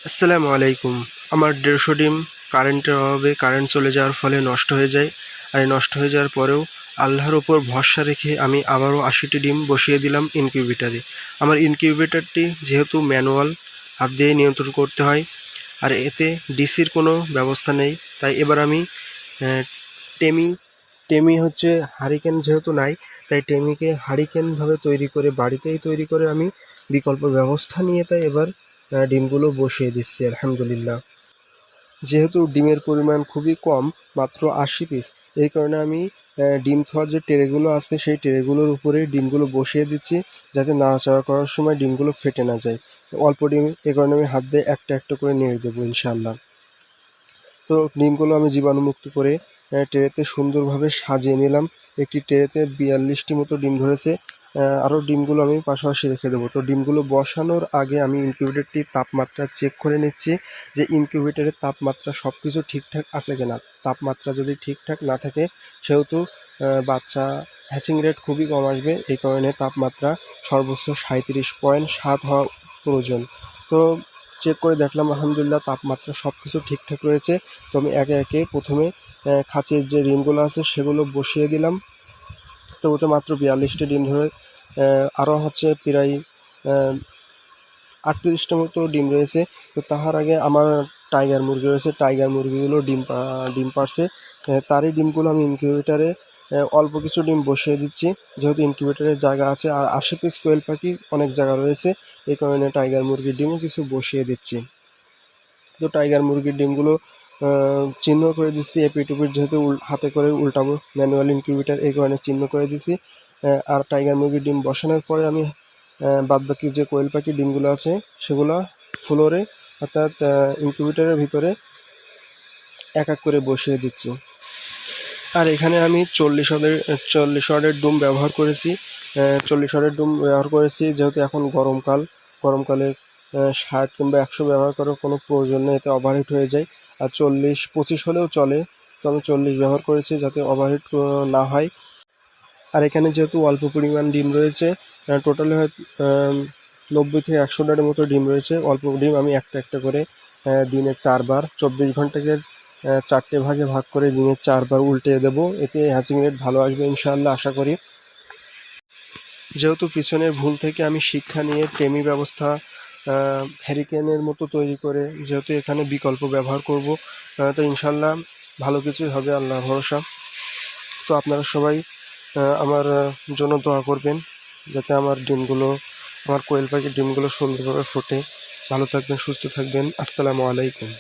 আসসালামু আলাইকুম। আমার ১৫০ ডিম কারেন্টের অভাবে কারেন্ট চলে যাওয়ার ফলে নষ্ট হয়ে যায়। আর এই নষ্ট হয়ে যাওয়ার পরেও আল্লাহর উপর ভরসা রেখে আমি আবারও ৮০টি ডিম বসিয়ে দিলাম ইনকিউবেটরে। আমার ইনকিউবেটরটি যেহেতু ম্যানুয়াল, হাত দিয়ে নিয়ন্ত্রণ করতে হয়, আর এতে ডিসির কোনো ব্যবস্থা নেই। তাই এবার আমি টেমি টেমি হচ্ছে হারিকেন যেহেতু নাই, তাই টেমিকে হারিকেনভাবে তৈরি করে বাড়িতেই তৈরি করে আমি বিকল্প ব্যবস্থা নিয়ে তাই এবার ডিমগুলো বসিয়ে দিচ্ছি আলহামদুলিল্লাহ। যেহেতু ডিমের পরিমাণ খুবই কম, মাত্র ৮০ পিস, এই কারণে আমি ডিম থোয়ার যে ট্রেগুলো আছে সেই ট্রেগুলোর উপরেই ডিমগুলো বসিয়ে দিচ্ছি, যাতে নাড়াচাড়া করার সময় ডিমগুলো ফেটে না যায়। অল্প ডিম, এই কারণে আমি হাত দিয়ে একটা একটা করে নেড়ে দেবো ইনশাআল্লাহ। তো ডিমগুলো আমি জীবাণুমুক্ত করে ট্রেতে সুন্দরভাবে সাজিয়ে নিলাম। একটি ট্রেতে ৪২টি মতো ডিম ধরেছে। আরও ডিমগুলো আমি পাশাপাশি রেখে দেবো। তো ডিমগুলো বসানোর আগে আমি ইনকিউবেটরটির তাপমাত্রা চেক করে নিচ্ছি যে ইনকিউবেটরের তাপমাত্রা সব কিছু ঠিকঠাক আছে কিনা। তাপমাত্রা যদি ঠিকঠাক না থাকে, সেহেতু বাচ্চা হ্যাচিং রেট খুবই কম আসবে। এই কারণে তাপমাত্রা সর্বোচ্চ ৩৭.৭ হওয়া প্রয়োজন। তো চেক করে দেখলাম আলহামদুলিল্লাহ তাপমাত্রা সব কিছু ঠিকঠাক রয়েছে। তো আমি একে একে প্রথমে খাঁচির যে ডিমগুলো আছে সেগুলো বসিয়ে দিলাম। তো ওতে মাত্র ৪২টি ডিম ধরে আরও হচ্ছে প্রায় ৩৮টা মতো ডিম রয়েছে। তো তাহার আগে আমার টাইগার মুরগি রয়েছে, টাইগার মুরগিগুলো ডিম পাড়ছে। তারই ডিমগুলো আমি ইনকিউবেটারে অল্প কিছু ডিম বসিয়ে দিচ্ছি, যেহেতু ইনকিউবেটারের জায়গা আছে আর ৮০ পিস কোয়েল পাখি অনেক জায়গা রয়েছে, এই কারণে টাইগার মুরগির ডিমও কিছু বসিয়ে দিচ্ছি। তো টাইগার মুরগির ডিমগুলো চিহ্ন করে দিচ্ছি এপিট ওপিট, যেহেতু হাতে করে উল্টাবো ম্যানুয়াল ইনকিউবেটার, এই কারণে চিহ্ন করে দিচ্ছি। আর টাইগার মুরগির ডিম বসানোর পরে আমি বাদবাকি যে কোয়েল পাখির ডিমগুলো আছে সেগুলো ফ্লোরে অর্থাৎ ইনকিউবেটারের ভিতরে এক এক করে বসিয়ে দিচ্ছি। আর এখানে আমি ৪০ ওয়াটের ডুম ব্যবহার করেছি। ৪০ ওয়াটের ডুম ব্যবহার করেছি যেহেতু এখন গরমকালে ৬০ কিংবা ১০০ ব্যবহার করার কোনো প্রয়োজন নেই, এতে ওভারহিট হয়ে যায়। আর ৪০-২৫ হলেও চলে, তো আমি ৪০ ব্যবহার করেছি যাতে ওভারহিট না হয়। আর এখানে যেহেতু অল্প পরিমাণ ডিম রয়েছে, টোটালে হয়তো ৯০ থেকে ১০০টার মতো ডিম রয়েছে। অল্প ডিম আমি একটা একটা করে দিনে ৪ বার, ২৪ ঘন্টাকে ৪টে ভাগে ভাগ করে দিনে ৪ বার উল্টে দেবো। এতে হ্যাচিং রেট ভালো আসবে ইনশাআল্লাহ, আশা করি। যেহেতু পিছনের ভুল থেকে আমি শিক্ষা নিয়ে টেমি ব্যবস্থা হ্যারিকেনের মতো তৈরি করে যেহেতু এখানে বিকল্প ব্যবহার করব, তো ইনশাআল্লাহ ভালো কিছুই হবে, আল্লাহ ভরসা। তো আপনারা সবাই আমার জন্য দোয়া করবেন, যাতে আমার কোয়েল পাখির ডিমগুলো সুন্দরভাবে ফোটে। ভালো থাকবেন, সুস্থ থাকবেন। আসসালামু আলাইকুম।